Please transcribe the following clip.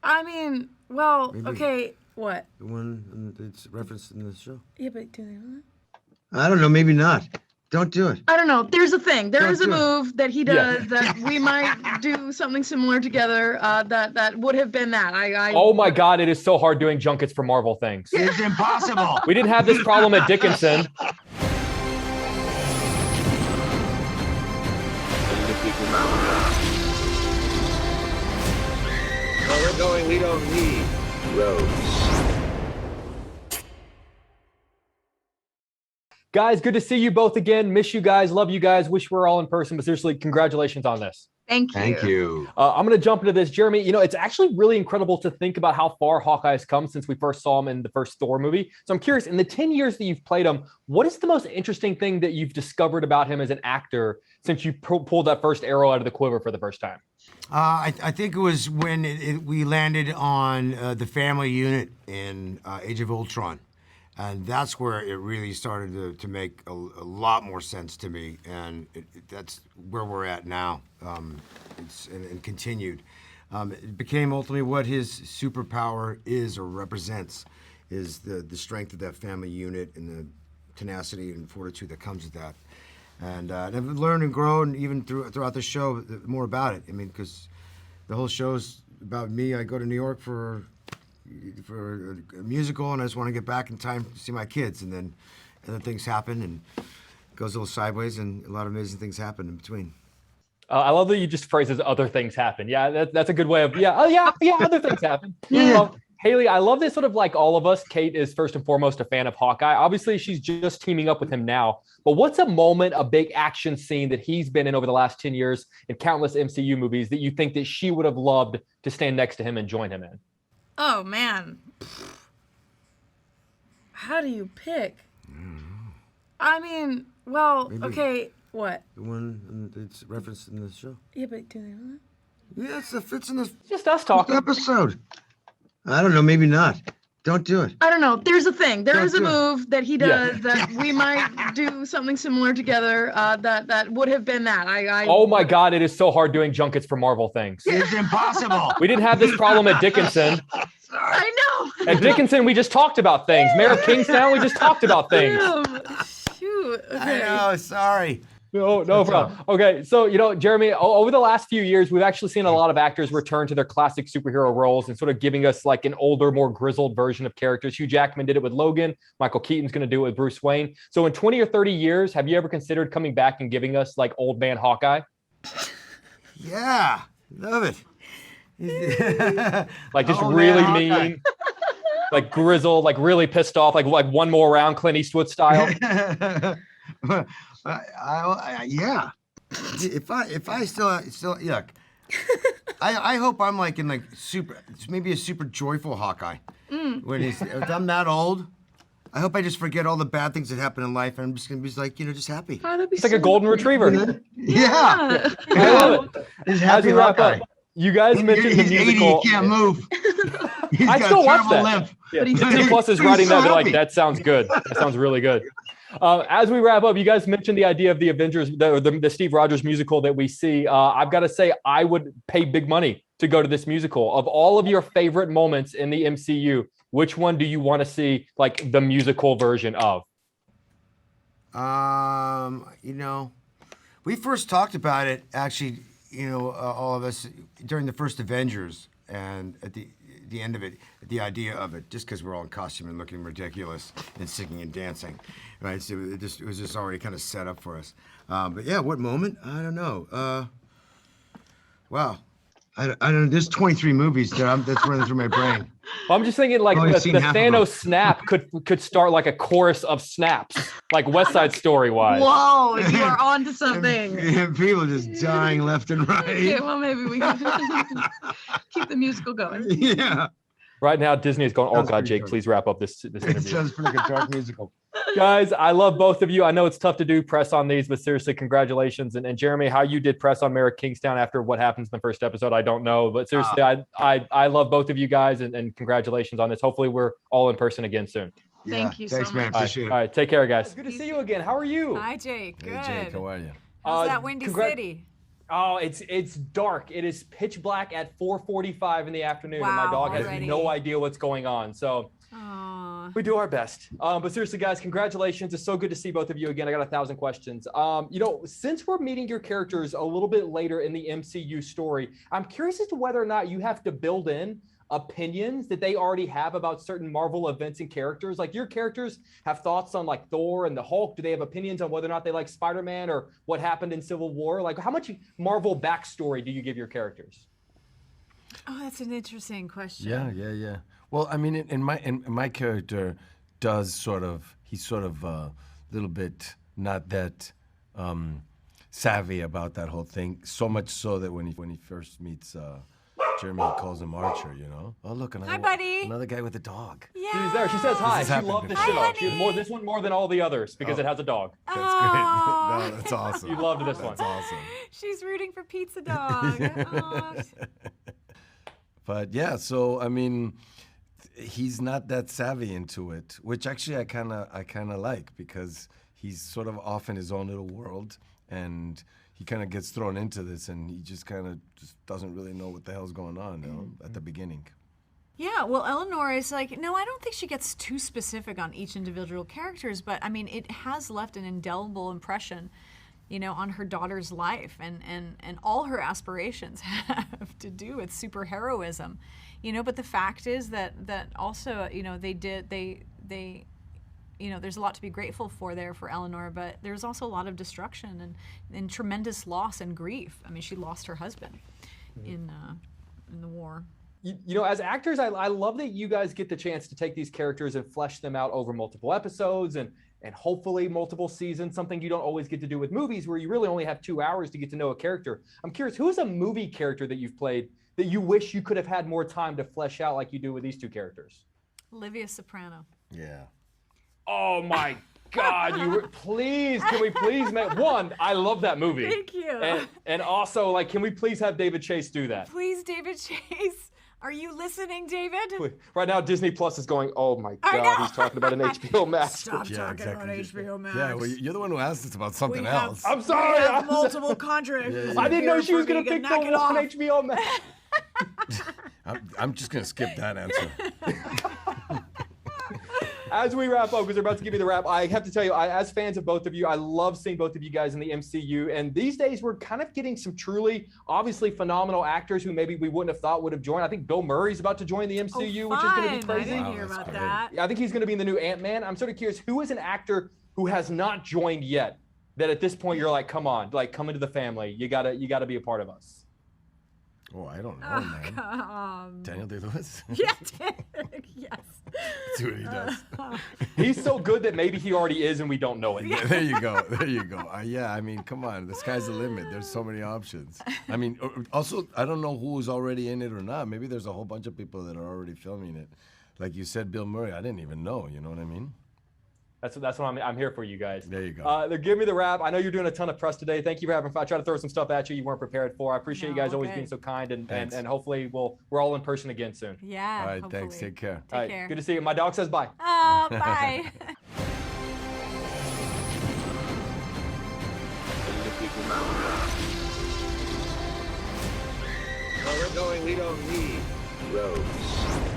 I mean, well, Maybe. okay, what? The one that's referenced in the show. Yeah, but do they know that? I don't know. Maybe not. Don't do it. I don't know. There's a thing. There Don't is a do it. move that he does that we might do something similar together. That would have been that. Oh my God! It is so hard doing junkets for Marvel things. It's impossible. We didn't have this problem at Dickinson. Where we're going, we don't need roads. Guys, good to see you both again. Miss you guys. Love you guys. Wish we were all in person, but seriously, congratulations on this. Thank you. Thank you. I'm going to jump into this. Jeremy, it's actually really incredible to think about how far Hawkeye has come since we first saw him in the first Thor movie. So I'm curious, in the 10 years that you've played him, what is the most interesting thing that you've discovered about him as an actor since you pulled that first arrow out of the quiver for the first time? I think it was when we landed on the family unit in Age of Ultron. And that's where it really started to make a lot more sense to me. And that's where we're at now. And continued. It became ultimately what his superpower is or represents, is the strength of that family unit and the tenacity and fortitude that comes with that. And I've learned and grown even throughout the show more about it. I mean, because the whole show's about me. I go to New York for a musical, and I just want to get back in time to see my kids. And then things happen, and it goes a little sideways, and a lot of amazing things happen in between. I love that you just phrase as other things happen. Yeah, that's a good way of, other things happen. Yeah. Hailee, I love this sort of like all of us. Kate is first and foremost a fan of Hawkeye. Obviously, she's just teaming up with him now. But what's a moment, a big action scene that he's been in over the last 10 years in countless MCU movies that you think that she would have loved to stand next to him and join him in? Oh man. How do you pick? I mean, well, Maybe. okay, what? The one that's referenced in the show. Yeah, but do they know that? Yeah, it fits in this Just us talking. episode. I don't know. Maybe not. Don't do it. I don't know. There's a thing. There Don't is a do it. move that he does that we might do something similar together. That would have been that. Oh my God! It is so hard doing junkets for Marvel things. It's impossible. We didn't have this problem at Dickinson. I know. At Dickinson, we just talked about things. Mayor of Kingstown, we just talked about things. Damn. Shoot. Okay. I know, sorry. No problem. Okay, so, Jeremy, over the last few years, we've actually seen a lot of actors return to their classic superhero roles and sort of giving us like an older, more grizzled version of characters. Hugh Jackman did it with Logan. Michael Keaton's going to do it with Bruce Wayne. So in 20 or 30 years, have you ever considered coming back and giving us like old man Hawkeye? Yeah, love it. Like just Old really man Hawkeye. mean, like grizzled, like really pissed off, like one more round, Clint Eastwood style. Yeah. If I still yuck. I hope I'm like in like maybe a super joyful Hawkeye. When if I'm that old, I hope I just forget all the bad things that happen in life, and I'm just gonna be like, just happy. Oh, that'd be It's like a golden retriever. Yeah. I love it. Just As happy we wrap Hawkeye. up, you guys mentioned the He's 80, musical. he can't move. He's I got still a watch terrible that. limp. Yeah. But he's- Disney Plus is He's writing so that. They're like, happy. that sounds good. That sounds really good. As we wrap up, you guys mentioned the idea of the Avengers, the Steve Rogers musical that we see. I've got to say, I would pay big money to go to this musical. Of all of your favorite moments in the MCU, which one do you want to see like the musical version of? We first talked about it actually, all of us during the first Avengers, and at the end of it, the idea of it, just because we're all in costume and looking ridiculous and singing and dancing, right? So it was just already kind of set up for us. But yeah, what moment? I don't know. Wow. I don't know. There's 23 movies that's running through my brain. Well, I'm just thinking like Only the seen half of them. Thanos snap could start like a chorus of snaps, like West Side Story wise. Whoa, you are on to something. People just dying left and right. Okay, well, maybe we can keep the musical going. Yeah. Right now, Disney is going, oh Sounds God, pretty Jake, dark. please wrap up this It interview. sounds pretty good. Dark musical. Guys, I love both of you. I know it's tough to do press on these, but seriously, congratulations. And Jeremy, how you did press on Mayor of Kingstown after what happens in the first episode, I don't know. But seriously, I love both of you guys, and congratulations on this. Hopefully, we're all in person again soon. Thank you so Thanks, man. much. All Appreciate it. right, take care, guys. Good to see you again. How are you? Hi, Jake. Good. Hey, Jake, how are you? How's that Windy congra- City? Oh, it's dark. It is pitch black at 4:45 in the afternoon, and my Wow, dog has already. no idea what's going on. So Aw. we do our best. But seriously, guys, congratulations. It's so good to see both of you again. I got 1,000 questions. Since we're meeting your characters a little bit later in the MCU story, I'm curious as to whether or not you have to build in opinions that they already have about certain Marvel events and characters. Like, your characters have thoughts on like Thor and the Hulk. Do they have opinions on whether or not they like Spider-Man or what happened in Civil War? Like, how much Marvel backstory do you give your characters? Oh, that's an interesting question. Yeah. Well, I mean, in my character does he's sort of a little bit not that savvy about that whole thing. So much so that when he first meets Jeremy, calls him Archer. You know. Oh, look, Hi, buddy. another guy with a dog. Yeah. She's there. She says hi. This has She happened loved the before. show. She more this one more than all the others because it has a dog. That's great. No, that's awesome. You loved this That's one. awesome. She's rooting for Pizza Dog. Aw. But yeah, so I mean, he's not that savvy into it, which actually I kind of like, because he's sort of off in his own little world, and he kind of gets thrown into this, and he just doesn't really know what the hell's going on, you know, at the beginning. Yeah, well, Eleanor is like, no, I don't think she gets too specific on each individual characters, but I mean, it has left an indelible impression, you know, on her daughter's life, and all her aspirations have to do with superheroism, you know. But the fact is that also, you know, they you know, there's a lot to be grateful for there for Eleanor, but there's also a lot of destruction and tremendous loss and grief. I mean, she lost her husband in the war. You know, as actors, I love that you guys get the chance to take these characters and flesh them out over multiple episodes and hopefully multiple seasons, something you don't always get to do with movies, where you really only have 2 hours to get to know a character. I'm curious, who is a movie character that you've played that you wish you could have had more time to flesh out like you do with these two characters? Olivia Soprano. Yeah. Oh my God! Can we please make one? I love that movie. Thank you. And also, like, can we please have David Chase do that? Please, David Chase. Are you listening, David? Right now, Disney Plus is going, oh my I know. God, he's talking about an HBO Max. Stop talking about HBO Max. Yeah, well, you're the one who asked us about something else. I'm sorry. We have multiple contracts. I didn't know she was going to pick the one on HBO Max. I'm just gonna skip that answer. As we wrap up, because we're about to give you the wrap, I have to tell you, as fans of both of you, I love seeing both of you guys in the MCU. And these days, we're kind of getting some truly, obviously phenomenal actors who maybe we wouldn't have thought would have joined. I think Bill Murray's about to join the MCU, which is going to be Fun. I crazy. didn't hear Wow, about that's that. I think he's going to be in the new Ant-Man. I'm sort of curious, who is an actor who has not joined yet that at this point you're like, come on, like, come into the family. You gotta be a part of us. Oh, I don't know, man. Daniel Day-Lewis? Yeah, yes. See what he does. He's so good that maybe he already is and we don't know it yet. There you go. There you go. Yeah, I mean, come on. The sky's the limit. There's so many options. I mean, also, I don't know who's already in it or not. Maybe there's a whole bunch of people that are already filming it. Like you said, Bill Murray. I didn't even know. You know what I mean? That's what I'm here for, you guys. There you go. Give me the wrap. I know you're doing a ton of press today. Thank you for having fun. I tried to throw some stuff at you weren't prepared for. I appreciate you guys always being so kind, and hopefully we're all in person again soon. Yeah. All right, hopefully. thanks. Take care. All right, care. good to see you. My dog says bye. Oh, bye. Where we're going, we don't need roads.